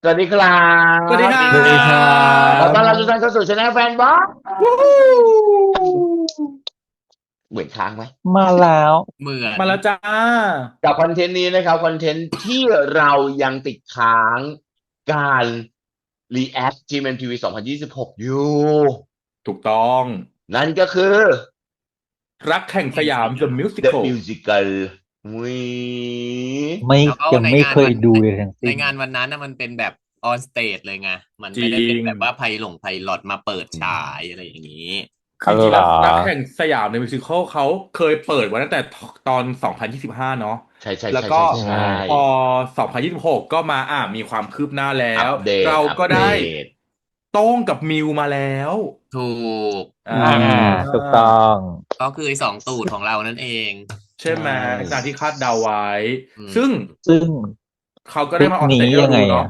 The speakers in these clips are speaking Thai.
สวัสดีครับสวัสดีครัสวัสดีครัขอต้อนรับทุกท่านเข้าสู่ช anel แฟนบอสเหมือนค้างไหมมาแล้ว เหมือน มาแล้วจ้า กับคอนเทนต์นี้นะครับคอนเทนต์ที่เรายังติดค้างการ React GMMTV 2026 อยู่ ถูกต้อง นั่นก็คือ รักแห่งสยาม The The Musical Musical วิ ไม่ แล้วก็ ยัง ใน ไม่ งาน เคยดูเลยทั้ง ใน สิ้น งานวันนั้นน่ะมันเป็นแบบออนสเตจเลยไงมันไม่ได้เป็นแบบว่าไพลอตมาเปิดฉายอะไรอย่างนี้ คือจริงๆ เหร แล้ว อ รักแห่งสยาม The Musical เขาเคยเปิดไว้ตั้งแต่ตอน 2025 เนาะ ใช่แล้วใช่ใช่ ก็ ใช่ พอ 2026 ก็มามีความคืบหน้าแล้ อั ว ปเดต เราก็ได้ อัปเดต โต้งกับมิวมาแล้ว ถูก ถูกต้อง ก็คือไอ้สองตูดของเรานั่นเอง ใช่ไหม ใช่ การที่คาดเดาไว้ อืม ซึ่ง ซึ่ง เขาก็ได้มาออนสเตจ นี้ ให้ ยั เรา งไง ดูเนาะ อ่ะ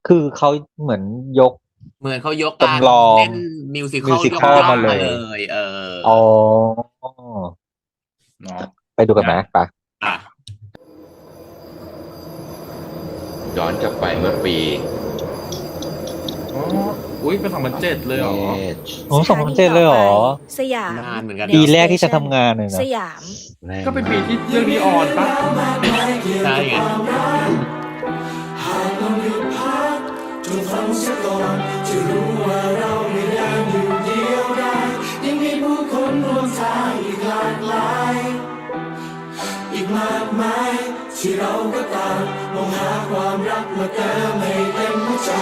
คือเขาเหมือนยก เหมือนเขายกการ จำลอง เล่นมิวสิคอล musical ย่อ มา ๆ เลย มาเลย อ๋อ เนาะ ไปดูกันไหมไปะ อ่ะ ย้อนกลับไปเมื่อปี อ๋ออุ้ยเป็น2007เลยเหรอ โอ้2007เลยเหรอ สยาม นานเหมือนกัน ปีแรกที่ฉันทำงานเลยนะ สยาม ก็เป็นปีที่เรื่องนี้ออนปะ ใช่ไง จนฟังเสียก่อนจะรู้ว่าเราไม่ได้อยู่เดียวดายยังมีผู้คนร่วมทางอีกหลากหลายอีกมากมายที่เราก็ต่างมองหาความรักมาเติมให้เต็มหัวใจ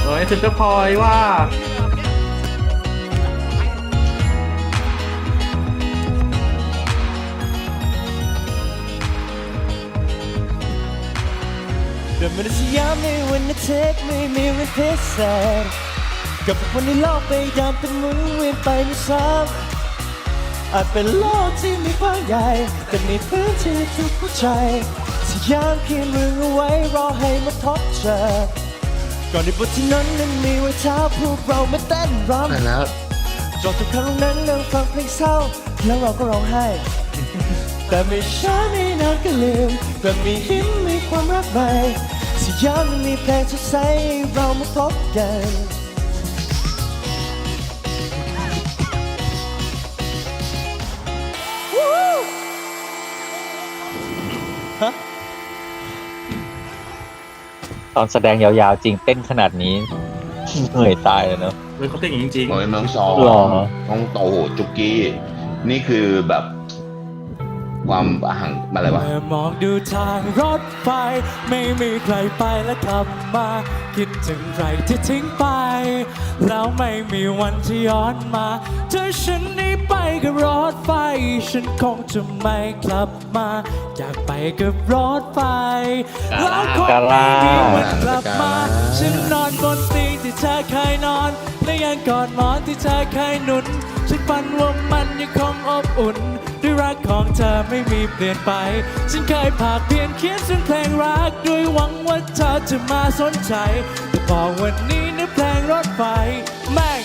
เฮ้ยเซ็นเตอร์พอยต์ว่า เดินมาในสยามในวันนี้เทคไม่มีวันพิเศษกับวันที่โลกไปดำเป็นหมุนเวียนไปไม่ซ้ำอาจเป็นโลกที่มีกว้างใหญ่แต่มีพื้นที่ทุกหัวใจสยามเขียนมือเอาไว้รอให้มาพบเจอก่อนที่บนที่นั้นนั้นมีไว้เท้าพวกเรามาเต้นรำ แล้ว จนทุกครั้งตรงนั้นนั่งฟังเพลงเศร้าแล้วเราก็ร้องไห้ แต่ไม่ช้าไม่นานก็ลืมแต่มียิ้มมีความรักใหม่สยามมันมีเพลงสดใสเรามาพบกันฮะ ตอนแสดงยาวๆจริงเต้นขนาดนี้ เหนื่อยตายเลยเนาะ เฮ้ยเขาเต้นอย่างนี้จริง โอ้ยเมืองสอง หรอ ต้องโตโหจุกี้ นี่คือแบบความห่างอะไรวะ เมื่อมองดูทางรถไฟไม่มีใครไปและกลับมาคิดถึงใครที่ทิ้งไป แล้วไม่มีวันที่ย้อนมาถ้าฉันได้ไปกับรถไฟฉันคงจะไม่กลับมาอยากไปกับรถไฟแล้วคงไม่มีวันกลับมาฉันนอนบนเตียงที่เธอเคยนอนและยังกอดหมอนที่เธอเคยหนุนฉันฝันว่ามันยังคงอบอุ่นด้วยรักของเธอไม่มีเปลี่ยนไปฉันเคยภาคเพียนเขียนซึ่งเพลงรักด้วยหวังว่าเธอจะมาสนใจแต่พอวันนี้นึกเพลงรถไฟแม่ง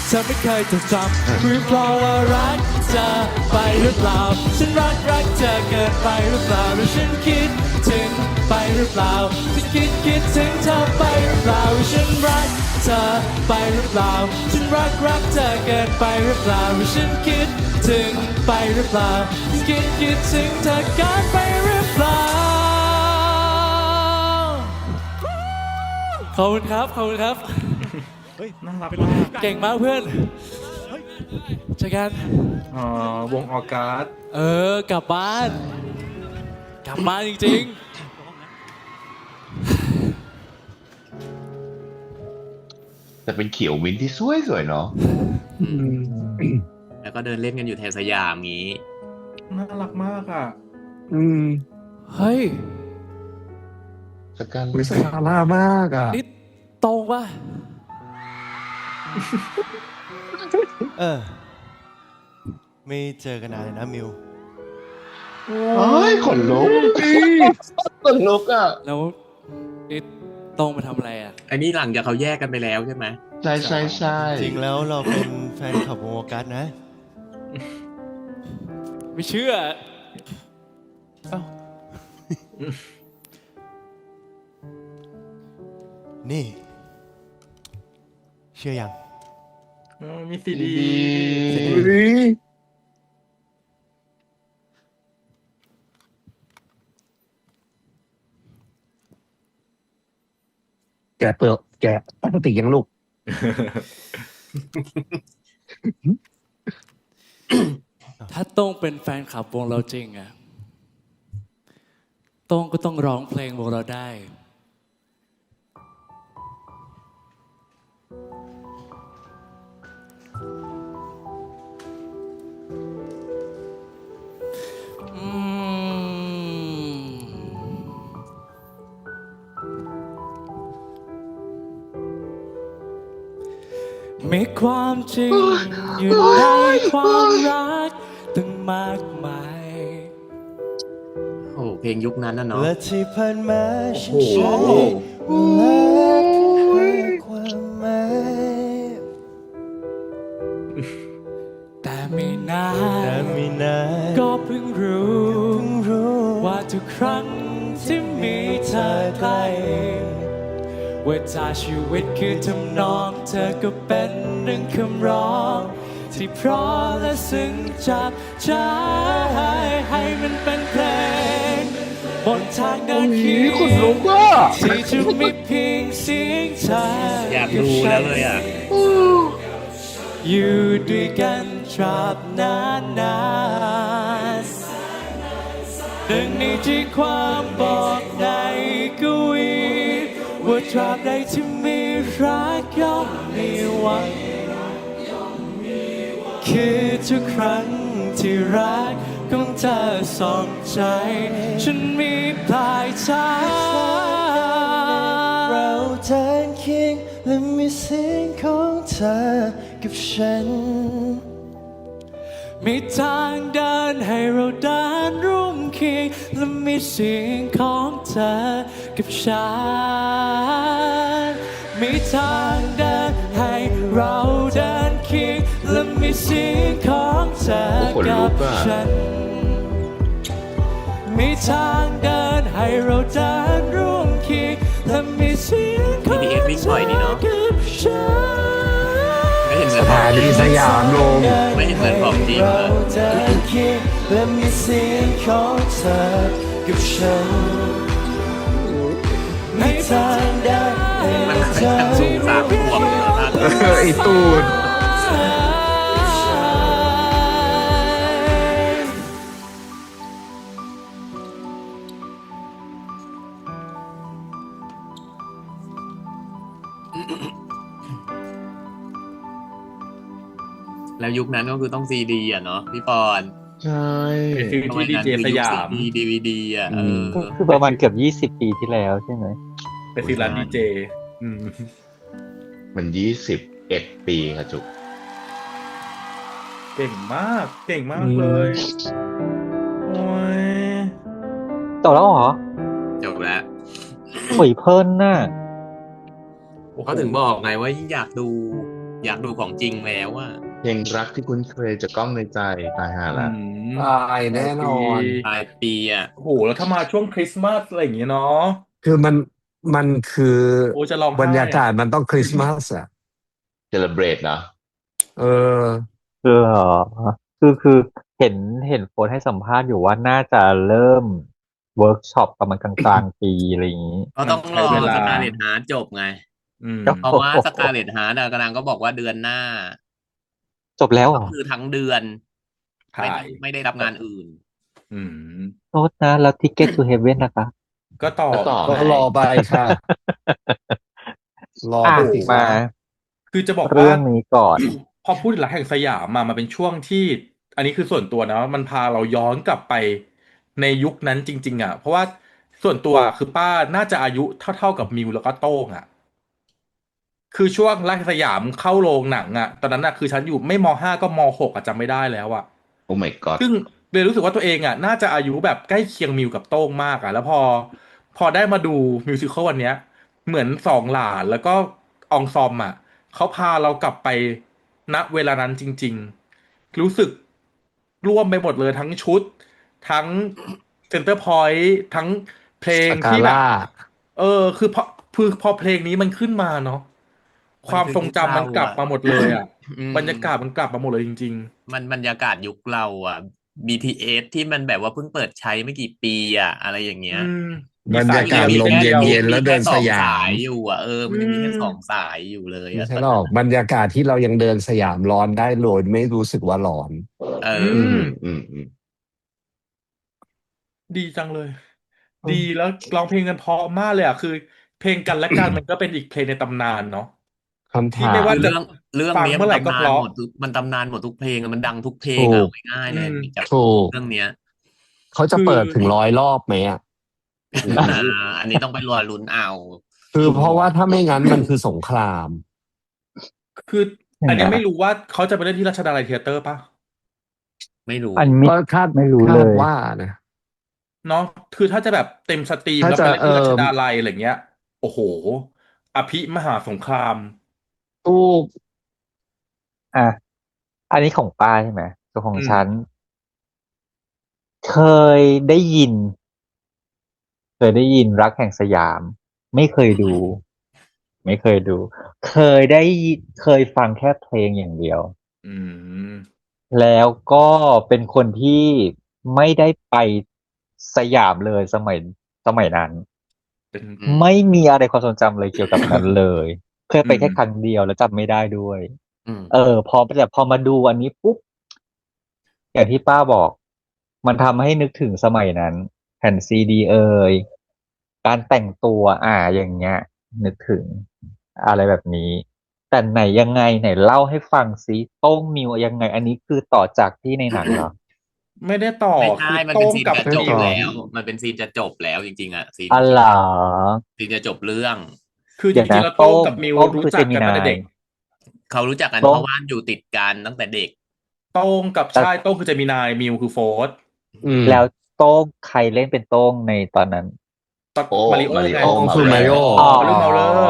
เธอไม่เคยจะจำหรือเพราะว่ารักเธอไปหรือเปล่าฉันรักเธอเกินไปหรือเปล่าหรือฉันคิดถึงไปหรือเปล่าฉันคิดถึงเธอไปหรือเปล่าฉันรักเธอไปหรือเปล่าฉันรักเธอเกินไปหรือเปล่าหรือฉันคิดถึงไปหรือเปล่าคิดถึงเธอเกินไปหรือเปล่าขอบคุณครับขอบคุณครับ น่ารักมาก เก่งมากเพื่อนเจอกัน วงออกัส กลับบ้านกลับบ้านจริง แต่เป็นเขียวมิ้นท์ที่สวยๆเนาะ แล้วก็เดินเล่นกันอยู่แถวสยามงี้ น่ารักมากอ่ะ ๆเฮ้ย สกัน วิสาร่ามากอ่ะ นี่ตรงป่ะ ไม่เจอกันนานเลยนะมิว เฮ้ยขนลุกขนลุกอ่ะ แล้วนี่ตรงมาทำอะไรอ่ะ อันนี้หลังจากเขาแยกกันไปแล้วใช่ไหม ใช่ใช่ใช่ จริงแล้วเราเป็นแฟนคลับวงโอกัสนะ ไม่เชื่อ เอ้า นี่ เชื่อยัง มีซีดี แกะเปลือกแกะพลาสติกยังลูก ถ้าโต้งเป็นแฟนคลับวงเราจริงอะโต้งก็ต้องร้องเพลงวงเราได้ อืม มีความจริงอยู่ในความรักตั้งมากมาย โอ้โหเพลงยุคนั้นน่ะเนาะ และที่ผ่านมาฉัน โอ้โห ใช้เวลาหาความหมาย แต่ไม่นา แต่ น ไม่นาน ก็เพิ่งรู้ เพิ่งรู้ ว่าทุกครั้งที่มีเธอใกล้ว่าจากชีวิตคือทำนองเธอก็เป็นหนึ่งคำร้อง ที่เพราะและซึ้งจับใจให้มันเป็นเพลงบนทางเดินเคียง ขนลุกอ่ะ ที่จะมีเพียงเสียงเธอ อยากดูแล้วเลยอ่ะ อยู่ด้วยกันตราบนานนานหนึ่งในที่ความบอกในกวีว่าตราบใดที่มีรักย่อมมีหวังคือทุกครั้งที่รักของเธอส่องใจ ฉันมีปลายทาง เราเดินเคียงและมีเสียงของเธอกับฉัน มีทางเดินให้เราเดินร่วมเคียงและมีเสียงของเธอกับฉัน มีทางเดินให้เราเดินเคียงและมีเสียงของเธอกับฉัน มีทางเดินให้เราเดินร่วมเคียงและมีเสียงของ BTS วิ่ง เธ บ่อย อ ดีเนอะ กับฉัน ไม่เห็นเหมือน สถานีสยามลง ไม่เห็นเหมือนของจริง เรา เลย เดินเคียงและมีเสียงของเธอกับฉัน มีทางเดินให้ มัน เรา เป็น เดิ ชั้นสูง น 3 ขวบเลยนะ ไอตูด แล้วยุคนั้นก็คือต้องซีดีอ่ะเนาะพี่ปอน ใช่ ไปซื้อ สมั ที่ ย ดี นั้น เจ คือ ส ยุค ยา ซี ม ดีดีวีดีอ่ะ ก็คือประมาณเกือบ20 ปีที่แล้วใช่ไหม ไปซื้อร้านดีเจอืม มัน21 ปีค่ะจุก เก่งมาก เก่งมากเลย โอ้ย จบแล้วเหรอ จบแล้ว สวยเพลินน่ะ โอ้โห เขาถึงบอกไงว่าอยากดูของจริงแล้วอ่ะ เพลงรักที่คุ้นเคยจากกล้องในใจตายห่า อื ละ ม ตายแน่นอน ปลายปีอ่ะ โอ้โห แล้วถ้ามาช่วงคริสต์มาสอะไรอย่างเงี้ยเนาะ คือมันคือ โอ้จะร้องไห้ บรรยากาศมันต้องคริสต์มาสอ่ะ เซเลบรตเนาะ เออ เหรอคือเห็นโฟนให้สัมภาษณ์อยู่ว่าน่าจะเริ่มเวิร์กช็อปประมาณกลางๆปีอะไรอย่างนี้ ก็ต้องรอ ใช้เวลา สกาเลตฮาร์จบไง อืม เพราะว่าสกาเลตฮาร์จกำลังก็บอกว่าเดือนหน้า จบแล้วเหร ก็ อ คือทั้งเดือน ไม่ ถ่าย ไม่ได้รับงานอื่น อืม โทษนะแล้วทิกเก็ตทูเฮเว่นนะคะ ก็ต่อ ก็ต่อ ก็รอไปค่ะ รอ อ่ะ ไปสิ มา คือจะบอกว่า เรื่องนี้ก่อน พอพูดถึงรักแห่งสยามมาเป็นช่วงที่ อันนี้คือส่วนตัวนะมันพาเราย้อนกลับไปในยุคนั้นจริง ๆ อ่ะ เพราะว่าส่วนตัวคือป้าน่าจะอายุเท่ากับมิวแล้วก็โต้งอ่ะ คือช่วงรักแห่งสยามเข้าโรงหนังอ่ะ ตอนนั้นอ่ะคือฉันอยู่ไม่ม.5ก็ม.6อ่ะจำไม่ได้แล้วอ่ะ โอ้ my god ซึ่งเลยรู้สึกว่าตัวเองอ่ะน่าจะอายุแบบใกล้เคียงมิวกับโต้งมากอ่ะ แล้วพอได้มาดูมิวสิควลวันเนี้ย เหมือนสองหลานแล้วก็อองซอมอ่ะเขาพาเรากลับไปณเวลานั้นจริง ๆ รู้สึกร่วมไปหมดเลยทั้งชุด ทั้งเซ็นเตอร์พอยต์ทั้งเพลง สกา ที่แบบ ล่า คือพอเพลงนี้มันขึ้นมาเนาะความทรงจำมันกลับมาหมดเลยอ่ะ อืม บรรยากาศมันกลับมาหมดเลยจริง มันบรรยากาศยุคเราอ่ะ BTS ที่มันแบบว่าเพิ่งเปิดใช้ไม่กี่ปีอ่ะ อะไรอย่าง ๆ เงี้ย บรรยากาศ มี ลม แค่ เย็นๆแล้วเดิน มีค่ สยาม สายอยู่อ่ะมันยังมีแค่2 สายอยู่เลย ไม่ อ่ะ ใช่หรอกบรรยากาศที่เรายังเดินสยามร้อนได้โดยไม่รู้สึกว่าร้อน เออ อื อ มอืมอืม ดีจังเลย ดีแล้วร้องเพลงกันเพราะมากเลยอ่ะคือ เพลงกันและกัน มันก็เป็นอีกเพลงในตำนานเนาะ คำ ที่ ถา ไม่ ม ว่า คือ จะ เรื่อง ฟัง เนี้ย เมื่อไหร่ก็เพราะ มันตำนานหมดทุกเพลงอะมันดังทุกเพลง ถู อะ ก เอาง่ายๆเลยจาก ถูก เรื่องเนี้ย เขาจะ คือ เปิดถึง100 รอบไหมอ่ะ อันนี้ต้องไปรอลุ้นเอา คือเพราะว่าถ้าไม่งั้นมันคือสงคราม คือ อันนี้ไม่รู้ว่าเขาจะไปเล่นที่ราชดาลัยเธียเตอร์ป่ะ ไม่รู้ อันไม่ ก็คาด ไม่รู้ คา เล ด ย ว่านะ เนาะคือถ้าจะแบบเต็มสตรีม ถ้า แล้ว จะ ไปเล่นที่ราชดาลัยอะไรเงี้ย โอ้โห อภิมหาสงคราม ตู้ อ่ะ อันนี้ของป้าใช่ไหมตัวของ อืม ฉัน เคยได้ยิน รักแห่งสยาม ไม่เคยดู เคยได้ยินเคยฟังแค่เพลงอย่างเดียว อืม แล้วก็เป็นคนที่ไม่ได้ไปสยามเลยสมัยนั้น เป็น อืม ไม่มีอะไรความทรงจำเลยเกี่ยวกับนั้นเลย เคยไปแค่ อืม ครั้งเดียวแล้วจำไม่ได้ด้วย อืม แต่พอมาดูอันนี้ปุ๊บ อย่างที่ป้าบอก มันทำให้นึกถึงสมัยนั้น แผ่นซีดีการแต่งตัวอย่างเงี้ย นึกถึงอะไรแบบนี้ แต่ไหนยังไงไหนเล่าให้ฟังซิโต้งมิวยังไง อันนี้คือต่อจากที่ในหนังเหรอ ไม่ได้ต่อ ไม่ คื ใช่ อ มัน โต้ เป็น ง ซีน กับ จะจบ มิว แล้ว มันเป็นซีนจะจบแล้วจริงๆอะซีน อ๋อเหรอ ซีนจะจบเรื่อง คือจ เดี๋ยว ริง นะ ๆ แล้วโต้งกับมิว โต้ง รู้ คือ จักกันตั้งแต่ เจมินาย เด็ก เขารู้จักกัน โต้ง เพราะว่าอยู่ติดกันตั้งแต่เด็ก โต้งกับ แต่ ใช่โต้งคือเจมินายมิวคือโฟร์ธ อืม แล้วโต้งใครเล่นเป็นโต้งในตอนนั้น โอ้ มาริโอ มาริ ไง โอ โต้ง มา คือ แร มาริโอ อ๋อ เรื่อง Maurer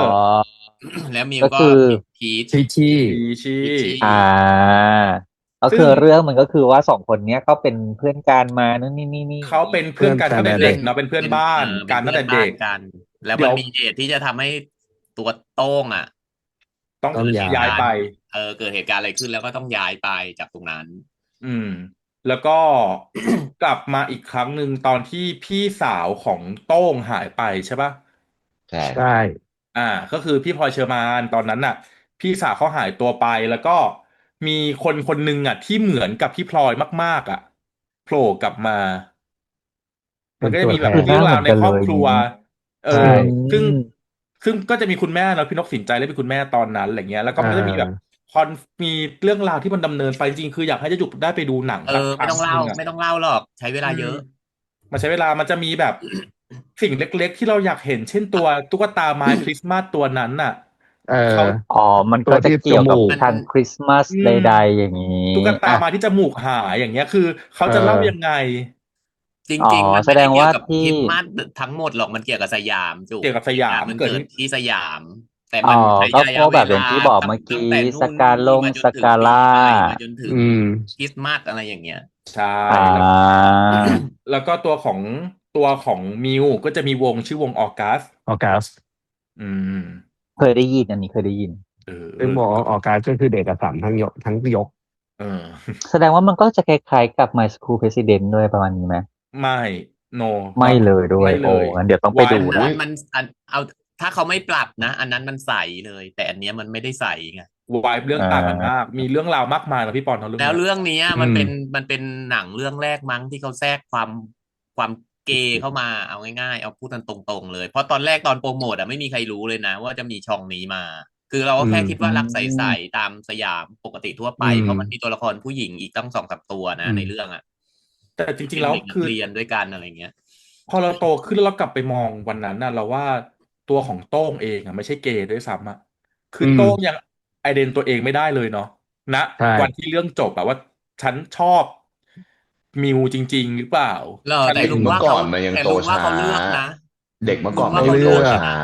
แล้วมิว ก็ ก็ คือ พีช ที่ พีชี่ พีช ก็ ซึ่ง คือเรื่องมันก็คือว่า2 คนเนี้ยก็เป็นเพื่อนกันมานู่นนี่ เขาเป็นเพื่อนกันตั้งแต่เด็กเนาะเป็นเพื่อนบ้าน เป็ กัน น ตั้ เพื่ ง อน แต่ บ้า เด็ น ก กัน แล้ว เดี๋ มั ย น ว มีเหตุที่จะทำให้ตัวโต้งอ่ะ ต้อง ต้องย้าย ย้ายไป เกิดเหตุการณ์อะไรขึ้นแล้วก็ต้องย้ายไปจากตรงนั้น อืม แล้วก็ กลับมาอีกครั้งหนึ่งตอนที่พี่สาวของโต้งหายไปใช่ปะ ใช่ ใช่ ก็คือพี่พลอยเชอร์มานตอนนั้นน่ะ พี่สาวเขาหายตัวไปแล้วก็มีคนคนหนึ่งอ่ะที่เหมือนกับพี่พลอยมากๆอ่ะโผล่กลับมา มันก็จะมีแบบ คือห เรื่ น้า อง เหมื รา อ วน ใน กัน ค เล รอบ ย ครัว ใช่ ซึ่งก็จะมีคุณแม่เนาะพี่นกสินใจเล่นเป็นคุณแม่ตอนนั้นอะไรเงี้ย แล้วก็มันก็จะมีแบบมีเรื่องราวที่มันดำเนินไปจริงๆคืออยากให้เจะจุกได้ไปดูหนังสักค ไม่ รั้ ต้อง งห เล่า นึ่งอะ ไม่ต้องเล่าหรอก ใช้เวลาเยอะ มันใช้เวลามันจะมีแบบ สิ่งเล็กๆ ที่เราอยากเห็น เช่นตัวตุ๊กตาไม้คริสต์มาสตัวนั้นน่ะ เขา มันก็จะเกี่ยวกับ มัน ทางคริสต์มาส อืม ใดๆอย่างนี้ ตุ๊กตาไม้ที่จมูกหายอย่างเงี้ยคือเขาจะเล่ายังไง จริงๆ มัน แส ไม่ ด ได้ ง เกี่ย ว่าว กับ ที่ คริสต์มาสทั้งหมดหรอกมันเกี่ยวกับสยามจุ เกี่ยวกับสยาม มัน เกิด เกิด ที่ ที่สยาม แต่มันใช้ ก็ ระ พ ยะ วก เว แบบอย่า ลาง ที่บอก ตั้ เมื่ ง อกี้ แต่นู่น สกาลง มาจน ส ถึง กา ปี ล่า ใหม่มาจนถึง อืม คริสต์มาสอะไรอย่างเงี้ย ใช่ อ่า แล้วก็ตัวของมิวก็จะมีวงชื่อวงออกัส ออกัส อืม เคยได้ยินอันนี้เคยได้ยิน ซึ่งบอกว่าออกัสก็คือเด็กอักษรทั้งยก เออ แสดงว่ามันก็จะคล้ายๆกับ My School President ด้วยประมาณนี้ไหม ไม่ no ไม่เลยด้วย ไม่เล โอ้ ย งั้นเดี๋ยวต้องไปดู Wild ละ มันเอาถ้าเขาไม่ปรับนะ อันนั้นมันใสเลย แต่อันเนี้ยมันไม่ได้ใสไง วายเรื่องต่างกันมาก มีเรื่องราวมากมายนะพี่ปอนเนาะเรื่อง แล้ว เนี้ย เรื่องเนี้ย อืม มันเป็นหนังเรื่องแรกมั้งที่เขาแทรกความเกย์เข้ามาเอาง่ายๆเอาพูดกันตรงๆเลย เพราะตอนแรกตอนโปรโมทไม่มีใครรู้เลยนะ ว่าจะมีช่องนี้มา คือเราก็แค่คิดว่ารักใสๆตามสยามปกติทั่วไปเพราะมันมีตัวละครผู้หญิงอีกตั้ง2-3 ตัวนะในเรื่องอ่ะ แต่จริงๆแล้ว เป็นเด็กนั คื ก อ เรียนด้วยกันอะไรเงี้ย พอเราโตขึ้นแล้วเรากลับไปมองวันนั้นน่ะ เราว่าตัวของโต้งเองอ่ะไม่ใช่เกย์ด้วยซ้ำอ่ะคืออ ม โต้งยังไอเดนตัวเองไม่ได้เลยเนาะณ ใช่ วันที่เรื่องจบอะว่าฉันชอบมิวจริง ๆ หรือเปล่า ฉัน แต่ลุง เมื่ ว่า อก่ เขา อนมันยัง แต่ โต ลุงว่า ช้า เขาเลือกนะ เด็กเมื่อก่อน ว่า มัน เขา ยัง เลื โต อก ช้า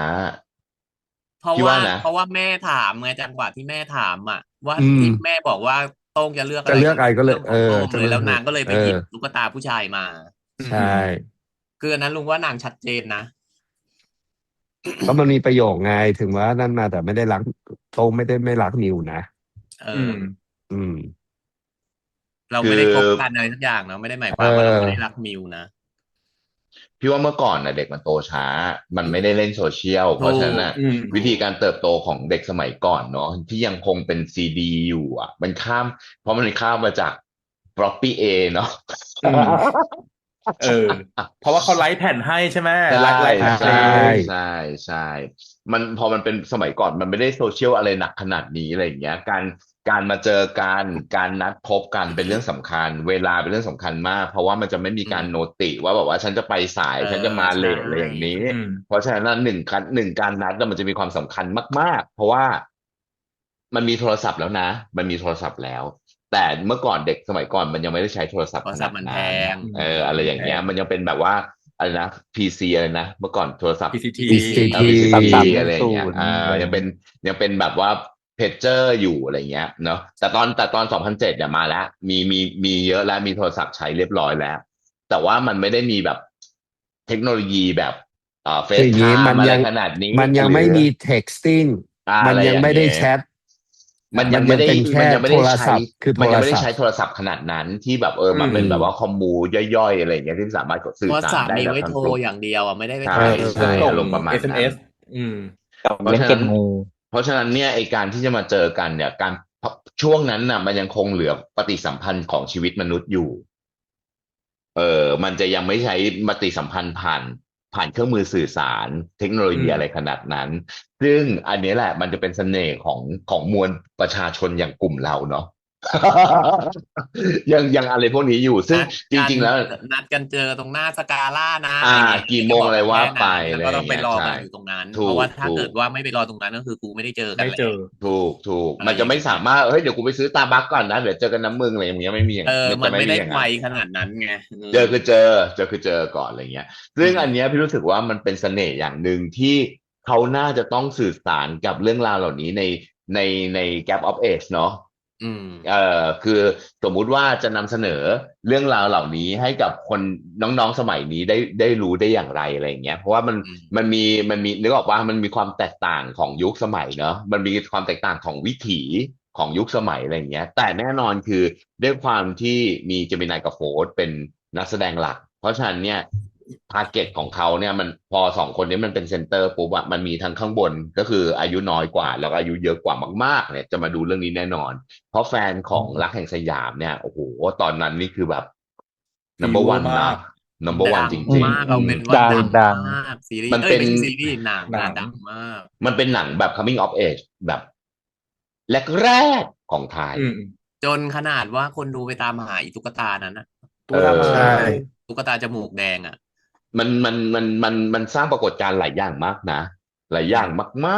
เพราะ พี่ ว่า ว่านะ เพราะว่าแม่ถามไงจังหวะที่แม่ถามอ่ะว่า อืม ที่แม่บอกว่า โต้งจะเลือกอะ จะ ไร เลือกอะไรก็เลย รื่องของโต้ง จะ เลยแล้วนางก็เลยไปหยิบ เออ ตุ๊กตาผู้ชายมา ใช่ คืออันนั้นลุงว่านางชัดเจนนะ ก็มันมีประโยคไงถึงว่านั่นมาแต่ไม่ได้รักโต้งไม่รักนิวนะ เอ อื อ ม อืม เราไม่ได้คบกันอะไรสักอย่างเนาะไม่ได้หมายความว่าเราไม่ได้รักมิวนะ พี่ว่าเมื่อก่อนนะเด็กมันโตช้า มันไม่ได้เล่นโซเชียล เพราะฉะนั้นน่ะ อืม วิธีการเติบโตของเด็กสมัยก่อนเนาะที่ยังคงเป็นซีดีอยู่อ่ะ มันข้าม เพราะมันข้ามมาจาก floppy A เนาะ อืม เพราะว่าเขาไลฟ์แผ่นให้ใช่ไหม ใช่ ไลฟ์แผ่นเพล ใช่ ง ใช่ใช่มันพอมันเป็นสมัยก่อนมันไม่ได้โซเชียลอะไรหนักขนาดนี้อะไรอย่างเงี้ยการมาเจอกันการนัดพบกันเป็นเรื่องสำคัญ เวลาเป็นเรื่องสำคัญมาก เพราะว่ามันจะไม่มีการโนติว่าแบบว่าฉันจะไปสาย เออ ฉันจะมาเลท ใช่ อะไรอย่างนี้ อืม เพราะฉะนั้นหนึ่งการนัดน่ะมันจะมีความสำคัญมาก ๆ เพราะว่ามันมีโทรศัพท์แล้วนะ มันมีโทรศัพท์แล้ว แต่เมื่อก่อนเด็กสมัยก่อนมันยังไม่ได้ใช้โทรศัพท์ โทร ข ศั นา พ ด ท์มัน นั้ แพ น ง อะไรอย่างเงี้ย มันยังเป็นแบบว่าอะไรนะ PC อะไรนะเมื่อก่อนโทรศัพท์ PCT PCT 3310 อะไรอย่างเงี้ยยังเป็นแบบว่าเพจเจอร์อยู่อะไรเงี้ยเนาะแต่ตอน 2007 เนี่ยมาแล้วมีเยอะแล้วมีโทรศัพท์ใช้เรียบร้อยแล้ว แต่ว่ามันไม่ได้มีแบบเทคโนโลยีแบบเฟ คือ ซ อย่าง ไท นี้ ม์ มัน อะไร ยัง ขนาดนี้ มันยังไม่มี texting มันยังไม่ได้แชท มันยังไม่ได้ เป็นแค่ มันยังไม่ได้ โทร ใช้ ศัพท์คือโท มัน ร ยังไม่ได้ ศัพ ใช้ ท์ โทรศัพท์ขนาดนั้นที่แบบมันเป็นแบบว่าคอมมูย่อยๆอะไรอย่างเงี้ยที่สามารถสื่ โท อ ร สาร ศัพท์ ได้ มี แบบ ไว้ ทั้ง โทร กลุ่ม อย่างเดียวอ่ะไม่ได้ไป ใช่ โทร ใช่ ส่ง อารมณ์ประมาณนั้น SMS อืม กับ เพราะ เล่น ฉะ เก นั้ ม น งู เพราะฉะนั้นเนี่ยไอการที่จะมาเจอกันเนี่ยการช่วงนั้นน่ะมันยังคงเหลือปฏิสัมพันธ์ของชีวิตมนุษย์อยู่ มันจะยังไม่ใช้ปฏิสัมพันธ์ผ่านเครื่องมือสื่อสารเทคโนโลยี อืม อะไรขนาดนั้น ซึ่งอันนี้แหละมันจะเป็นเสน่ห์ของมวลประชาชนอย่างกลุ่มเราเนาะ ยังอะไรพวกนี้อยู่ ซึ่ง นัด จ กัน ริง ๆ แล้ว นัดกันเจอตรงหน้าสกาล่านะ อ่า อะไรเงี้ย กี่โมงอะไรว่าไป แค่ อะไร นั้นแล้วก็ อ ต้อง ย่าง ไป เงี้ย รอ ใช่ กันอยู่ตรงนั้น ถู เพราะ ก ว่าถ้า ถู เกิ ก ดว่าไม่ไปรอตรงนั้นก็คือกูไม่ได้เจอกัน ไม่ แล้ เจ ว อ ถูก อะไร มันจะไม่ อย่างเงี้ย สามารถเฮ้ยเดี๋ยวกูไปซื้อตาบัคก่อนนะเดี๋ยวเจอกันน้ำมึงอะไรอย่างเงี้ยไม่มีอย่าง มัน จะ ไม่ได้ อย่าง ไว นั้น ขนาดนั้นไง เจอคือเจอก่อนอะไรเงี้ย ซึ่งอันเนี้ยพี่รู้สึกว่ามันเป็นเสน่ห์อย่างหนึ่งที่เขาน่าจะต้องสื่อสารกับเรื่องราวเหล่านี้ใน Gap of Age เนาะ อืม คือสมมุติว่าจะนำเสนอเรื่องราวเหล่านี้ให้กับคนน้องๆสมัยนี้ได้รู้ได้อย่างไรอะไรอย่างเงี้ยเพราะว่ามันมีนึกออกว่ามันมีความแตกต่างของยุคสมัยเนาะมันมีความแตกต่างของวิถีของยุคสมัยอะไรอย่างเงี้ยแต่แน่นอนคือด้วยความที่มีเจมินายกับโฟร์เป็นนักแสดงหลัก เพราะฉะนั้นเนี่ยทาร์เก็ตของเขาเนี่ยมันพอสองคนนี้มันเป็นเซนเตอร์ปุ๊บอะมันมีทั้งข้างบนก็คืออายุน้อยกว่าแล้วก็อายุเยอะกว่ามากๆเนี่ยจะมาดูเรื่องนี้แน่นอน เพราะแฟนของรักแห่งสยามเนี่ยโอ้โหตอนนั้นนี่คือแบบ number one มาก นะ number ดั one ง จริง มากเอาเป็นว่า ดัง ดังมากซีรีส์ มันเป็น ไม่ใช่ซีรีส์หนัง หนัง ดังมาก ๆ มันเป็นหนังแบบ coming of age แบบแรกๆของไทย อืม จนขนาดว่าคนดูไปตามหาอีตุ๊กตานั้นนะ ตัวตา ใช่ ตุ๊กตาจมูกแดงอ่ะ มันสร้างปรากฏการณ์หลายอย่างมากนะ หลายอย่างม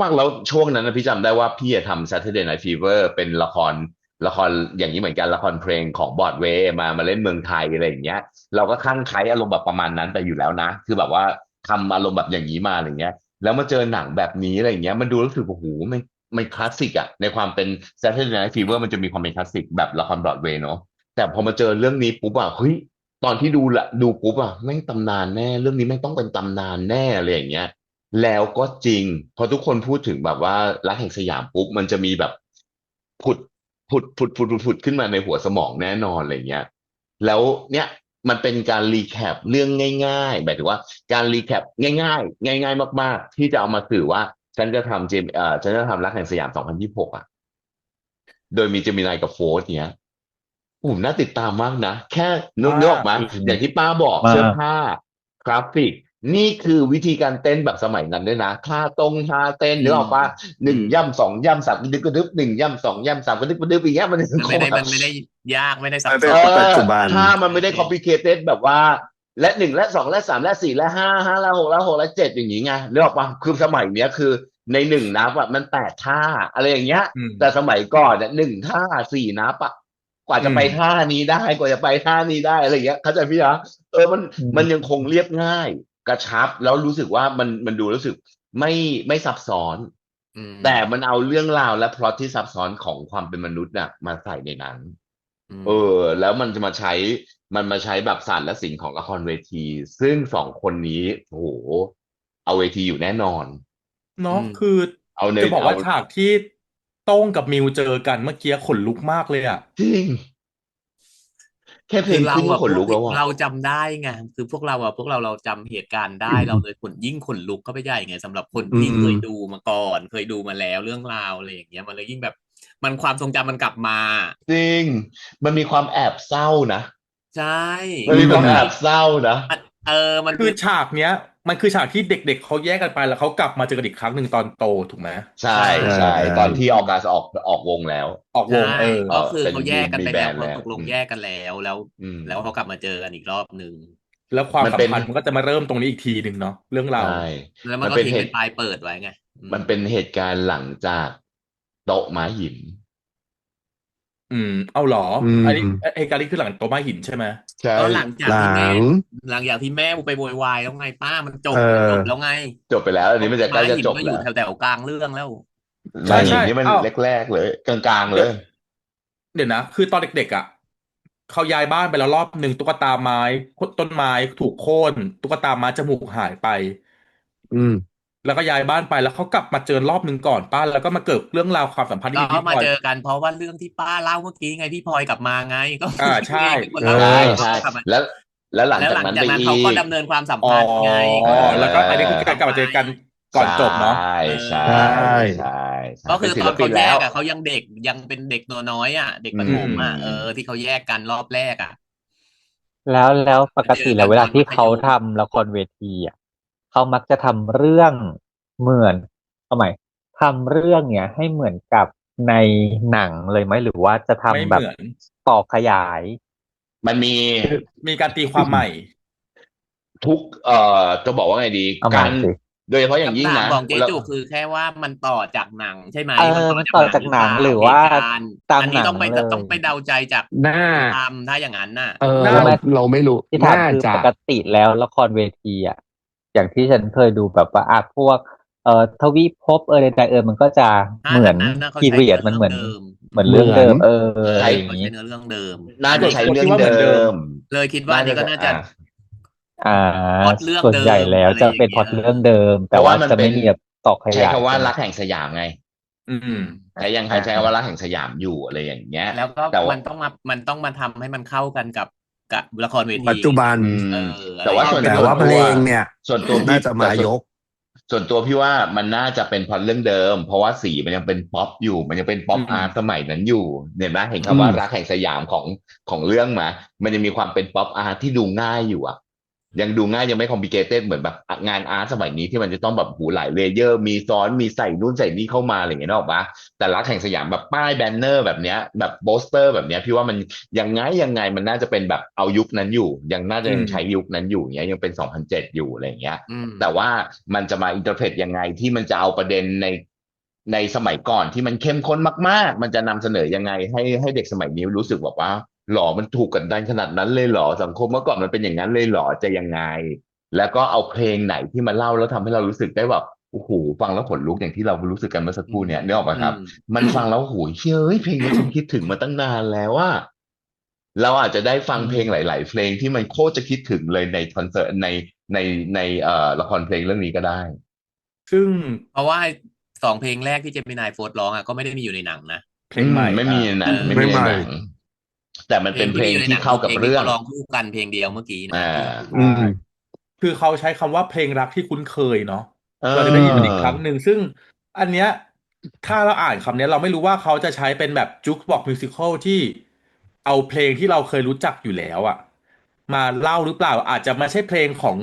ากๆแล้วช่วงนั้นนะพี่จำได้ว่าพี่ทำ Saturday Night Fever เป็นละครอย่างนี้เหมือนกันละครเพลงของบอร์ดเวย์มาเล่นเมืองไทยอะไรอย่างเงี้ย เราก็คลั่งไคล้อารมณ์แบบประมาณนั้นไปอยู่แล้วนะคือแบบว่าทำอารมณ์แบบอย่างนี้มาอะไรเงี้ย แล้วมาเจอหนังแบบนี้อะไรอย่างเงี้ยมันดูรู้สึกโอ้โหมันคลาสสิกอะในความเป็น Saturday Night Fever มันจะมีความเป็นคลาสสิกแบบละครบรอดเวย์เนาะแต่พอมาเจอเรื่องนี้ปุ๊บอะเฮ้ยตอนที่ดูปุ๊บอะแม่งตำนานแน่เรื่องนี้แม่งต้องเป็นตำนานแน่อะไรอย่างเงี้ย แล้วก็จริงพอทุกคนพูดถึงแบบว่ารักแห่งสยามปุ๊บมันจะมีแบบผุดขึ้นมาในหัวสมองแน่นอนอะไรเงี้ยแล้วเนี่ยมันเป็นการรีแคปเรื่องง่ายๆหมายถึงว่าการรีแคปง่ายๆมากๆที่จะเอามาสื่อว่าฉันจะทำรักแห่งสยาม 2026 อ่ะโดยมีเจมินายกับโฟร์เนี้ยผมน่าติดตามมากนะแค่นึกออกมาอย่างที่ป้าบอกเสื้อผ้ากราฟิก นี่คือวิธีการเต้นแบบสมัยนั้นด้วยนะท่าเต้นนึกออกปะ1 ย่ำ 2 ย่ำ 3 กระดึบ1 ย่ำ 2 ย่ำ 3 กระดึบอย่างเงี้ยมัน มันไม่ได้ยากไม่ได้ซับ เอ ซ้อ อ น ปัจจุบัน ถ้ามันไม่ได้ complicated แบบว่าและ1และ2และ3และ4และ5และ6และ6และ7อย่างงี้ไงนึกออกปะคือสมัยเนี้ยคือใน1นับอะมัน8ท่าอะไรอย่างเงี้ย อืม แต่สมัยก่อนเนี่ย1ท่า4นับอะกว่าจะไปท่านี้ได้กว่าจะไปท่านี้ได้อะไรอย่างเงี้ยเข้าใจพี่นะมันยังคงเรียบง่ายกระชับแล้วรู้สึกว่ามันดูรู้สึกไม่ซับซ้อน แต่มันเอาเรื่องราวและพล็อตที่ซับซ้อนของความเป็นมนุษย์น่ะมาใส่ในหนัง แล้วมันจะมาใช้แบบศาสตร์และศิลป์ของละครเวที ซึ่งสองคนนี้โอ้โหเอาเวทีอยู่แน่นอน เนาะคือ เอาใน จะบอก เอา ว่าฉากที่โต้งกับมิวเจอกันเมื่อกี้ขนลุกมากเลยอ่ะ จริง แค่เพล คือง เรา ขึ้นก็ อะ ขนลุกแล้วอ่ะ เราจำได้ไงคือพวกเราจำเหตุการณ์ได้เราเลยยิ่งขนลุกเข้าไปใหญ่ไงสำหรับคนที่เคยดูมาก่อนเคยดูมาแล้วเรื่องราวอะไรอย่างเงี้ยมันเลยยิ่งแบบมันความทรงจำมันกลับมา จริง มันมีความแอบเศร้านะ ใช่ มันมีความแอบเศร้านะ มัน คือฉากเนี้ย มันคือฉากที่เด็กๆเขาแยกกันไปแล้วเขากลับมาเจอกันอีกครั้งหนึ่งตอนโตถูกไหม ใช่ใช่ตอนที่ออกออกวงแล้ว ออกวง ใช่ก็คือ เป็น เขาแยกกันไป มีแบร แล้ว นด์แล้ว เขาตกลงแยกกันแล้วแล้วเขากลับมาเจอกันอีกรอบหนึ่ง แล้วความ มัน สัม เป็น พันธ์มันก็จะมาเริ่มตรงนี้อีกทีหนึ่งเนาะเรื่องราว ใช่ แล้วมันก็ เป็น ทิ้ง เห เป็ ตุ นปลายเปิดไว้ไง มันเป็นเหตุการณ์หลังจากโต๊ะม้าหิน เอาเหรอ ม อันนี้เหตุการณ์นี้คือหลังโตม้าหินใช่ไหม ใช่ ก็หลังจาก ห ที่ ลั แม่ ง ไปโวยวายแล้วไงป้ามันจบ เออ แล้วไง จบไปแล้ว อันนี้มันจะใกล้ ม้า จะ หิน จบ ก็อยู่ แล้ว แถวๆกลางเรื่องแล้ว ใช่ ม้าหิน ใช่ นี่มัน อ้าว แรกๆเลย กลางๆเลย เดี๋ยวนะ คือตอนเด็กๆอ่ะเขาย้ายบ้านไปแล้วรอบหนึ่งตุ๊กตาไม้ต้นไม้ถูกโค่นตุ๊กตาไม้จมูกหายไป อืม แล้วก็ย้ายบ้านไปแล้วเขากลับมาเจอรอบหนึ่งก่อนป้าแล้วก็มาเกิดเรื่องราวความสัมพันธ์ที่ ก็ พี่พ มา ลอย เจอกันเพราะว่าเรื่องที่ป้าเล่าเมื่อกี้ไงพี่พลอยกลับมาไงก็ ใช่ เป็นคนเล่า เออ ใช่ เขากลับมา แล้วหลัง แล้ว จาก หลัง นั้น จาก ไป นั้น อี เขาก็ ก ดำเนินความสัมพันธ์ไง แล้วก็อันนี้คือการกลับมาเจอกันก่อนจบเนาะ ใช่ใช่ ใช่ ใช่ใช่ ก็คือ เป็นศิ ต ล อน ปิ เขา น แย แล้ว กอะเขายังเด็กยังเป็นเด็กตัวน้อยอะเด็กประถมอะที่เขาแยกกันรอบแรกอะ แล้วปกติแล้วเวลาที่เขาทำละครเวทีอ่ะเขามักจะทำเรื่องเหมือนเอาใหม่ทำเรื่องเนี่ยให้เหมือนกับในหนังเลยไหมหรือว่าจะทำ ไม่ แบบ เหมือน ต่อขยาย มันมี มีการตีความใหม่ ทุกจะบอกว่าไงดี เอา กา ใหม่ ร สิ โดยเฉพาะอย่างยิ่ง คำถาม นะ ของเจ๊ แล้ว จุคือแค่ว่ามันต่อจากหนังใช่ไหม มันต่อจากหนังหรือว่า เหตุการณ์ ตาม อันนี้ต้องไป หนังเลย ต้องไปเดาใจจาก หน้า คนทำถ้าอย่างนั้นน่ะ เราไม่รู้ ที่ถาม น่า คือ จะ ปกติแล้วละครเวทีอ่ะอย่างที่ฉันเคยดูแบบว่าพวกทวีภพใดๆมันก็จะเหมือน น่าเขา พี ใช้ เรียด เนื้อ มันเหมือน เดิม เหมือนเรื่องเดิม ใช้ อย่าง เขา นี้ ใช้เนื้อเรื่องเดิม น่าจะใช้เรื่อง คิดว่าเหมือนเดิ เดิ ม ม เลยคิดว่านี่ก็น่าจะ อ่า พล็อตเรื่อง ส่วนใหญ่แล้ว เดิม จะเป็น อะไรอย่างเงี้ย พล็อตเรื่องเดิม แต่ เพราะ ว่า ว่ามัน จะไม่ เป็น มีแบบต่อข ใช้ ยาย คำว่า ใช่ไหม รักแห่งสยามไง ใช้ยังใช้คำว่ารักแห่งสยามอยู่อะไรอย่างเงี้ย แล้วก็ แต่ว่า มันต้องมาทำให้มันเข้ากันกับละครเวที ปัจจุบัน แต่ว่าส่วน แต่ ตัว ว่าเพลงเนี่ย ส่วนตัวพี่ น่าจะมายก ส่วนตัวพี่ว่ามันน่าจะเป็นพล็อตเรื่องเดิม เพราะว่าสีมันยังเป็นป๊อปอยู่ มันยังเป็นป๊อปอาร์ตสมัยนั้นอยู่เห็นไหมเห็นคำว่ารักแห่งสยามของเรื่องมามันจะมีความเป็นป๊อปอาร์ตที่ดูง่ายอยู่อะยังดูง่ายยังไม่คอมพลิเคเต็ดเหมือนแบบงานอาร์ตสมัยนี้ที่มันจะต้องแบบหูหลายเลเยอร์ มีซ้อนมีใส่นู่นใส่นี่เข้ามาอะไรอย่างเงี้ยนึกออกปะแต่รักแห่งสยามแบบป้ายแบนเนอร์แบบเนี้ยแบบโปสเตอร์แบบเนี้ยพี่ว่ามันยังไงมันน่าจะเป็นแบบเอายุคนั้นอยู่ ยังน่าจะยังใช้ยุคนั้นอยู่เงี้ยยังเป็น2007อยู่อะไรอย่างเงี้ย แต่ว่ามันจะมาอินเทอร์เพตยังไงที่มันจะเอาประเด็นในสมัยก่อนที่มันเข้มข้นมากๆ มันจะนำเสนอยังไงให้เด็กสมัยนี้รู้สึกแบบว่าหรอมันถูกกดดันขนาดนั้นเลยหรอสังคมเมื่อก่อนมันเป็นอย่างนั้นเลยหรอจะยังไง แล้วก็เอาเพลงไหนที่มาเล่าแล้วทำให้เรารู้สึกได้แบบโอ้โหฟังแล้วขนลุกอย่างที่เรารู้สึกกันเมื่อสักครู่เนี่ยนึกออกไหมครับ มันฟังแล้วโอ้โหเฮ้ยเพลงนี้ฉันคิดถึงมาตั้งนานแล้วว่า เราอาจจะได้ฟังเพลงหลาย ๆ เพลงที่มันโคตรจะคิดถึงเลยในคอนเสิร์ตในละครเพลงเรื่องนี้ก็ได้ ซึ่ง เพราะว่า2 เพลงแรกที่เจมินายโฟร์ร้องก็ไม่ได้มีอยู่ในหนังนะ เพลงใหม่ ไม่มีในหนัง เออ ไม่มีในหนังแต่มันเป็นเพลงที่เข้ากับเรื่อง ร้องคู่กันเพลงเดียวเมื่อกี้นะ คือเขาใช้คำว่าเพลงรักที่คุ้นเคยเนาะ เออ เราจะได้ยินมันอีกครั้งหนึ่งซึ่งอันเนี้ยถ้าเราอ่านคำเนี้ยเราไม่รู้ว่าเขาจะใช้เป็นแบบจุกบอกมิวสิควลที่เอาเพลงที่เราเคยรู้จักอยู่แล้วอะมาเล่าหรือเปล่าอาจจะไม่ใช่เพลงของ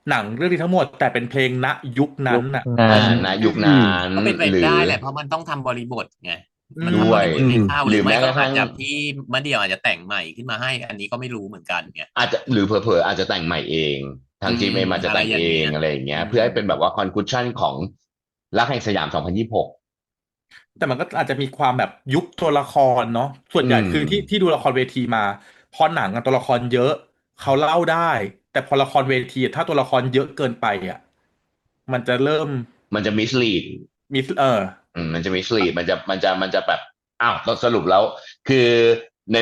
หนังเรื่องนี้ทั้งหมด แต่เป็นเพลงณยุคนั้นน่ะ ณยุคนั้น ก็เป็นไป หรือ ได้แหละเพราะมันต้องทำบริบทไงมัน ด้ ทำ ว บ ย ริบทให้เข้าหรือ หรือ ไม่ แม้ก ก็ ระทั่ อาง จจะพี่มะเดี่ยวอาจจะแต่งใหม่ขึ้นมาให้ อันนี้ก็ไม่รู้เหมือนกันไง อาจจะหรือเผลอๆอาจจะแต่งใหม่เอง ทางทีมเองอาจจะแต่งเองอะไรอย่างเงี้ย เพื่อให้เป็นแบบว่าคอนคูชั่นของรักแห่งสยาม 2026 แต่มันก็อาจจะมีความแบบยุคตัวละครเนาะส่วนใหญ่คือที่ดูละครเวทีมาพอหนังตัวละครเยอะเขาเล่าได้ แต่พอละครเวทีถ้าตัวละครเยอะเกินไปอ่ะมันจะเริ่ม มันจะมิสลีด มี มันจะมีสลีปมันจะแบบอ้าวสรุปแล้ว คือใน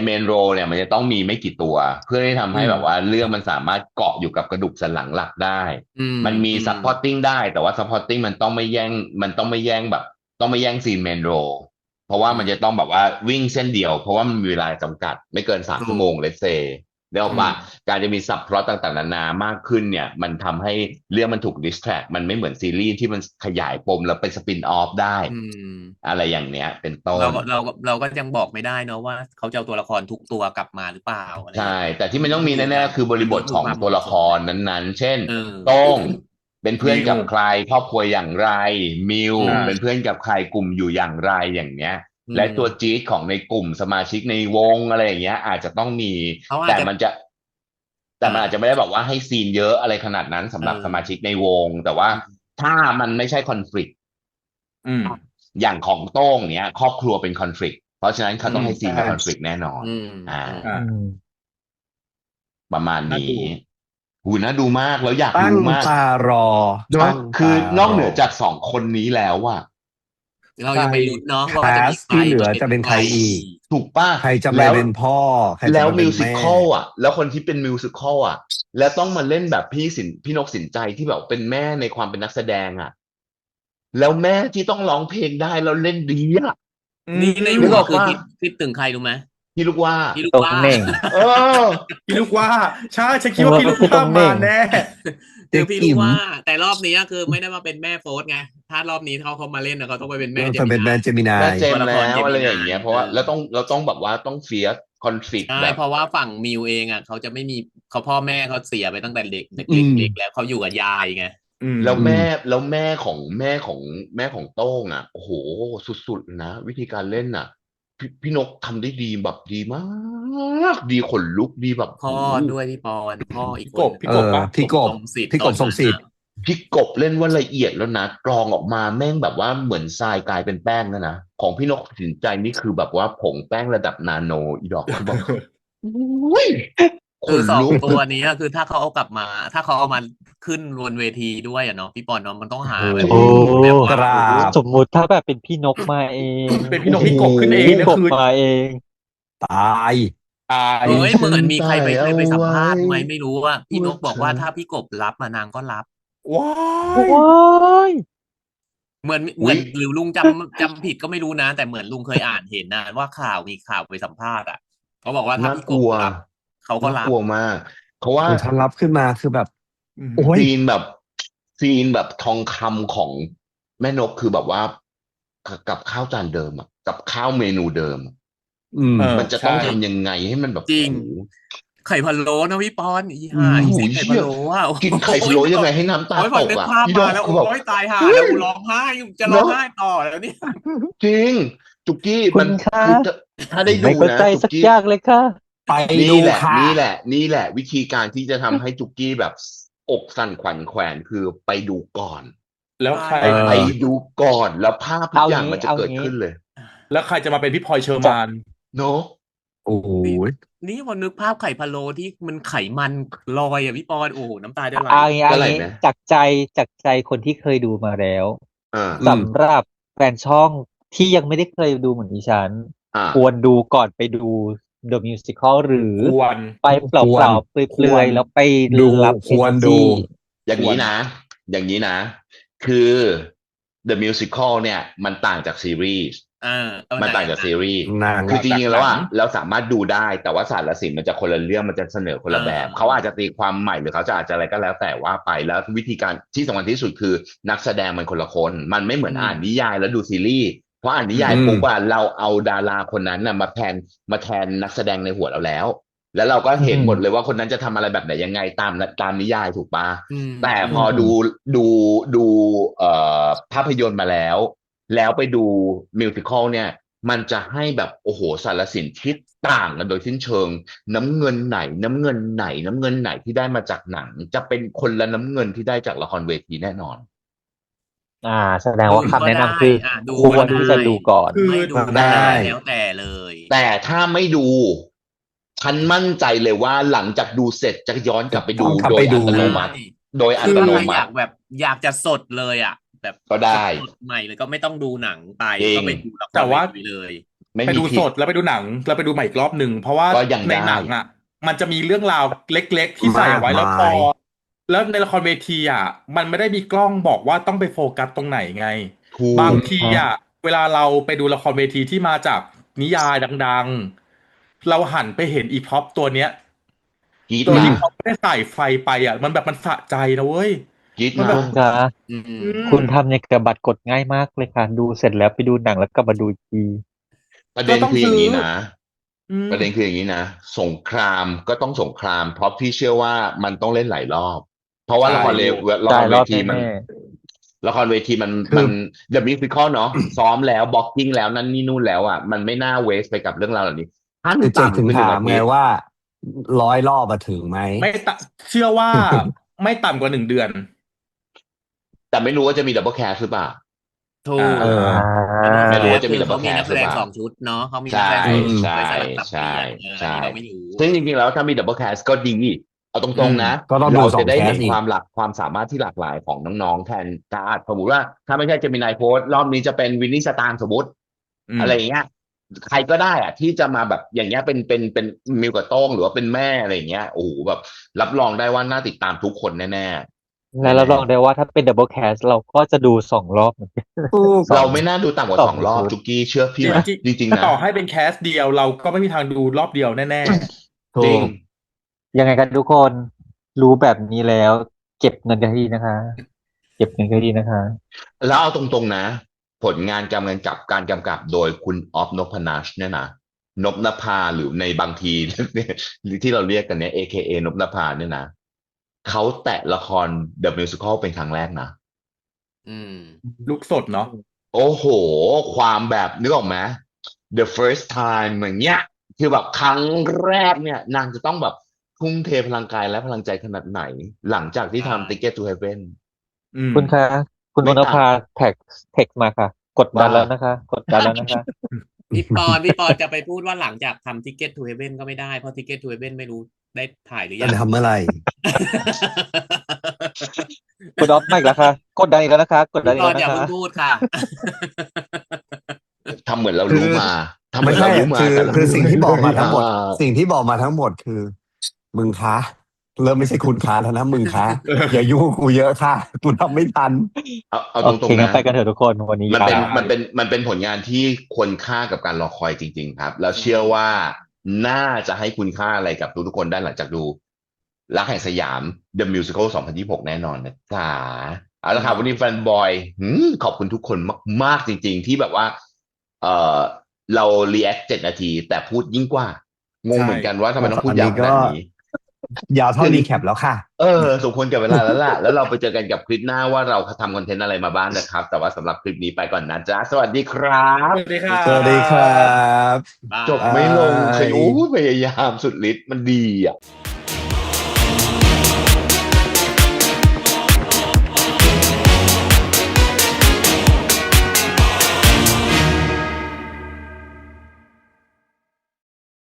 เมนโรเนี่ยมันจะต้องมีไม่กี่ตัว เพื่อให้ทำให้แบบว่าเรื่องมันสามารถเกาะอยู่กับกระดูกสันหลังหลักได้ มันมีซัพพอร์ตติ้งได้แต่ว่าซัพพอร์ตติ้งมันต้องไม่แย่งแบบต้องไม่แย่งซีนเมนโรเพราะว่ามันจะต้องแบบว่าวิ่งเส้นเดียวเพราะว่ามันมีเวลาจำกัดไม่เกิน3 ชั่วโมงเลทเซได้ออกมาการจะมีซับพลอตต่างๆนานามากขึ้นเนี่ยมันทำให้เรื่องมันถูกดิสแทรกมันไม่เหมือนซีรีส์ที่มันขยายปมแล้วไปสปินออฟได้อะไรอย่างเนี้ยเป็นต้นเราก็ยังบอกไม่ได้เนอะว่าเขาจะเอาตัวละครทุกตัวกลับมาหรือเปล่าใช่แต่ที่มันต้องมีแน่ๆคือบริบทของตัวละครนั้นๆเช่นโต้งเป็นเพื่อนกับใครครอบครัวอย่างไรมิวเป็นเพื่อนกับใครกลุ่มอยู่อย่างไรอย่างเนี้ยและตัวจี๊ดของในกลุ่มสมาชิกในวงอะไรอย่างเงี้ยอาจจะต้องมีแต่มันอาจจะไม่ได้บอกว่าให้ซีนเยอะอะไรขนาดนั้นสำหรับสมาชิกในวงแต่ว่าถ้ามันไม่ใช่คอน FLICT อย่างของโต้งเนี้ยครอบครัวเป็นคอน FLICT เพราะฉะนั้นเขาต้องให้ซีนเป็นคอน FLICT แน่นอนประมาณนี้น่าดูมากแล้วอยากดูมากตารอคือนอกเหนือจาก2 คนนี้แล้วอะเรายังไปลุ้นเนาะว่าจะมีใครที่เหลือจะเป็นใครอีกถูกป่ะใครจะมาเป็นพ่อแล้วมิวสิคอลอ่ะแล้วคนที่เป็นมิวสิคอลอ่ะแล้วต้องมาเล่นแบบพี่นกสินใจที่แบบเป็นแม่ในความเป็นนักแสดงอ่ะแล้วแม่ที่ต้องร้องเพลงได้แล้วเล่นดีอ่ะนี่ในหัวคือคิดถึงใครรู้ไหมพี่ลูกว่าเน่งพี่ลูกว่าใช่ฉันคิดว่าพี่ลูกว่ามาแน่คือพี่ลูกว่าแต่รอบนี้คือไม่ได้มาเป็นแม่โฟร์ไงถ้ารอบนี้เขามาเล่นเขาต้องไปเป็นแม่เจมินายแม่เจมแล้วอะไรอย่างเงี้ยเพราะว่าเราต้องแบบว่าต้องเฟียสคอนฟลิกต์ใช่เพราะว่าฝั่งมิวเองเขาจะไม่มีเขาพ่อแม่เขาเสียไปตั้งแต่เด็กแล้วเขาอยู่กับยายไงแล้วแม่ของโต้งโอ้โหสุดๆนะวิธีการเล่นพี่นกทำได้ดีแบบดีมากดีขนลุกดีแบบพ่อด้วยพี่ปอนพ่ออีกพี่กบทรงสิทธิ์พี่กบเล่นว่าละเอียดแล้วนะกรองออกมาแม่งแบบว่าเหมือนทรายกลายเป็นแป้งนะของพี่นกสินใจนี่คือแบบว่าผงแป้งระดับนาโนอีดอกคือแบบคือ2 ตัวนี้คือถ้าเขาเอากลับมาถ้าเขาเอามาขึ้นบนเวทีด้วยเนาะพี่ปอนเนาะมันต้องหาสมมุติถ้าแบบเป็นพี่นกมาเองเป็นพี่นกพี่กบขึ้นเองพี่กบมาเองตายเหมือนมีใครไปสัมภาษณ์ไหมไม่รู้ว่าพี่นกบอกว่าถ้าพี่กบรับนางก็รับว้ายเหมือนหรือลุงจำผิดก็ไม่รู้นะแต่เหมือนลุงเคยอ่านเห็นนะว่ามีข่าวไปสัมภาษณ์เขาบอกว่าถ้าพี่กบรับเขาก็รับกลัวมากเพราะว่าถ้ารับขึ้นมาคือแบบซีนแบบทองคำของแม่นกคือแบบว่ากับข้าวจานเดิมกับข้าวเมนูเดิมมันจะต้องทำยังไงให้มันแบบจริงไข่พะโล้นะพี่ปอนไข่พะโล้กินไข่พะโล้ยังไงให้น้ำตาตกพี่ดอกแล้วโอ้ยตายห่าแล้วร้องไห้จะร้องไห้ต่อแล้วนี่จริงจุกี้มันถ้าได้ดูนะสักอย่างเลยค่ะไปนี่แหละวิธีการที่จะทำให้จุกี้แบบอกสั่นขวัญแขวนคือไปดูก่อนแล้วใครไปดูก่อนแล้วภาพทุกอย่างมันจะเกิดขึ้นเลยแล้วใครจะมาเป็นพี่พลอยเชอร์มานเนาะโอ้โหนี่พอนึกภาพไข่พะโล้ที่มันไขมันลอยพี่ปอนโอ้น้ำตาจะไหลอะไรจากใจคนที่เคยดูมาแล้วสำหรับแฟนช่องที่ยังไม่ได้เคยดูเหมือนดิฉันควรดูก่อนไปดูThe Musical หรือไปเปล่าๆเปลือยๆแล้วไปรับควรดู อย่างนี้นะคือ The Musical เนี่ยมันต่างจากซีรีส์มันต่างจากซีรีส์คือจริงๆแล้วเราสามารถดูได้แต่ว่าศาสตร์และศิลป์มันจะคนละเรื่องมันจะเสนอคนละแบบเขาอาจจะตีความใหม่หรือเขาจะอาจจะอะไรก็แล้วแต่ว่าไปแล้ววิธีการที่สำคัญที่สุดคือนักแสดงมันคนละคนมันไม่เหมือนอ่านนิยายแล้วดูซีรีส์เพราะอ่านนิยายปุ๊บเราเอาดาราคนนั้นมาแทนนักแสดงในหัวเราแล้วเราก็เห็นหมดเลยว่าคนนั้นจะทำอะไรแบบไหนยังไงตามนิยายถูกปะแต่พอดูภาพยนตร์มาแล้วไปดูมิวสิคอลเนี่ยมันจะให้แบบโอ้โหสารสินที่ต่างกันโดยสิ้นเชิงน้ำเงินไหนที่ได้มาจากหนังจะเป็นคนละน้ำเงินที่ได้จากละครเวทีแน่นอนแสดงว่าคำแนะนำคือควรที่จะดูก่อนไม่ดูได้แล้วแต่เลยแต่ถ้าไม่ดูฉันมั่นใจเลยว่าหลังจากดูเสร็จจะย้อนกลับไปดูโดยอัตโนมัติอยากจะสดเลย แบบ ก็ได้ สดๆใหม่เลยก็ไม่ต้องดูหนังไป จริง ก็ไปดูละคร แต่ว่า เวทีเลย ไม่ ไป มี ดู ผิ ส ด ดแล้วไปดูหนังแล้วไปดูใหม่อีกรอบหนึ่งเพราะว่า ก็ยัง ใน ได้ หนังอ่ะ มันจะมีเรื่องราวเล็กๆ ที่ใส่เอาไว้ มาก แล้วพอ มาย แล้วในละครเวทีอ่ะ มันไม่ได้มีกล้องบอกว่าต้องไปโฟกัสตรงไหนไง ถูก บางทีอ่ะ เวลาเราไปดูละครเวทีที่มาจากนิยายดังๆ เราหันไปเห็นอีพ็อปตัวเนี้ย กรี๊ด โดยที่ นะ เขาไม่ได้ใส่ไฟไปอ่ะ มันแบบมันสะใจนะเว้ย กรี๊ด มัน นะ แบบ คุณคะ อืม คุณทำในกระบัตรกดง่ายมากเลยค่ะ ดูเสร็จแล้วไปดูหนังแล้วกลับมาดูอีกที ประเด็น ก็ต้อง คืออย่างนี้ ซื้อ นะ อืม ประเด็นคืออย่างนี้นะ สงครามก็ต้องสงคราม เพราะพี่เชื่อว่ามันต้องเล่นหลายรอบ เพราะว่า ใช่ ละครเว ลูก ละค ได้ ร ร เว อบ ทีมัน แน่ ละครเวทีมัน คือ มัน The Musical เนาะ ซ้อมแล้วบล็อกกิ้งแล้วนั่นนี่นู่นแล้วอ่ะมันไม่น่าเวสไปกับเรื่องราวเหล่านี้ขั้น คือเจกถึ ต่ำ ง คือ1 ถาม อาทิ ไง ตย์ ว่า100 รอบอะถึงไหม ไม่ตะเชื่อว่า ไม่ต่ำกว่า1 เดือน แต่ไม่รู้ว่าจะมีดับเบิลแคสหรือเปล่า ถูก เออ ไม่รู้ว่า คื จะมี อเขา double มีนัก cast แสดง หรือเปล่า 2 ชุดเนาะเขามีนัก ใช่ แสดง2 ชุด ใช่ ไปสลับสับเป ใช่ ลี่ยนอัน ใช่ นี้เราไม่รู้ ซึ่งจริงๆแล้วถ้ามีดับเบิลแคสก็ดีเอาตรงๆนะ ก็ต้องดู เรา สอ จะ ง ได้ แค เห็ ส น อีก ความสามารถที่หลากหลายของน้องๆแทนถ้าสมมติว่าถ้าไม่ใช่เจมินายโพสรอบนี้จะเป็นวินนี่สตางค์สมมติ อืม อะไรอย่างเงี้ยใครก็ได้อะที่จะมาแบบอย่างเงี้ยเป็นมิวกับโต้งหรือว่าเป็นแม่อะไรอย่างเงี้ยโอ้โหแบบรับรองได้ว่าน่าติดตามทุกคนแน่ๆ และรับรองได้ว่าถ้าเป็นดับเบิลแคสเราก็จะดู2 รอบเหมือนกัน ถูก เราไม่น่าดูต่ำกว่า สอง 2 รอบ ชุด จุกี้เชื่อพี่ไหม จริง จริงๆ ๆ นะ ต่อให้เป็นแคสเดียวเราก็ไม่มีทางดูรอบเดียวแน่ จริ ถู ง ก ยังไงกันทุกคนรู้แบบนี้แล้ว เก็บเงินกันให้ดีนะคะ เก็บเงินกันให้ดีนะคะ แล้วเอาตรงๆนะ ผลงานการกำกับโดยคุณออฟนพนัชเนี่ยนะนพนภาหรือในบางที ที่เราเรียกกันเนี่ย AKA นพนภาเนี่ยนะเขาแตะละคร The Musical เป็นครั้งแรกนะ อืม ๆ ลูกสดเนาะ โอ้โห ความแบบนึกออกไหม The first time อย่างเงี้ยคือแบบครั้งแรกเนี่ยนางจะต้องแบบทุ่มเทพลังกายและพลังใจขนาดไหน หลังจากที่ ใช่ ทำ Ticket to Heaven อืม คุณคะ คุณ ไม่ นน ต่าง ภาเท็กมาค่ะ กดดัน ว่า แล้วนะคะ กดดันแล้วนะคะ พี่ปอนจะไปพูดว่าหลังจากทำ Ticket to Heaven ก็ไม่ได้ เพราะ Ticket to Heaven ไม่รู้ได้ถ่ายหรือ จะ ยัง ทำเมื่อไหร่ คุณออฟมาอีกแล้วค่ะ กดดันอีกแล้วนะคะ กดดัน พี่ อี ป ก อน แล้ว อย่า นะ เพิ่ คะ งพูดค่ะ ทำเหมือนเรารู้มาทำเหมื ไม่ อน ใช่ เรารู้มา คือ แต่เรา คือสิ่งที่บอกมาทั้งหมด อ่า สิ่งที่บอกมาทั้งหมดคือ มึงคะ เริ่มไม่ใช่คุณคะแล้วนะมึงคะ อย่ายุ่งกูเยอะค่ะ กูทำไม่ทัน เอา โอ ตร เค งๆ งั้ นะ นไปกันเถอะทุกคนวันนี้ มัน ยา เป็น ว มันเป็นผลงานที่ควรค่ากับการรอคอยจริง ๆ ครับ แล้วเชื่อว่าน่าจะให้คุณค่าอะไรกับทุกๆคนได้หลังจากดูรักแห่งสยาม The Musical 2026 แน่นอนนะจ๊ะเอาละครับวันนี้แฟนบอยขอบคุณทุกคนมากๆจริง ๆ ที่แบบว่า เออเรา react 7 นาที แต่พูดยิ่งกว่างงเหมือนกันว่าทำไมต้องพูดยาวขนาดนี้ ยาวเท่ารีแคปแล้วค่ะ สมควรกับเวลาแล้วล่ะ แล้วเราไปเจอกันกับคลิปหน้าว่าเราทำคอนเทนต์อะไรมาบ้างนะครับ แต่ว่าสำหรับคลิปนี้ไปก่อนนะจ๊ะ สวัสดีครับ สวัสดีครับ สวัสดีครับ บาย จบไม่ลง บาย ขยุ้ยพยายามสุดฤทธิ์มันดีอ่ะ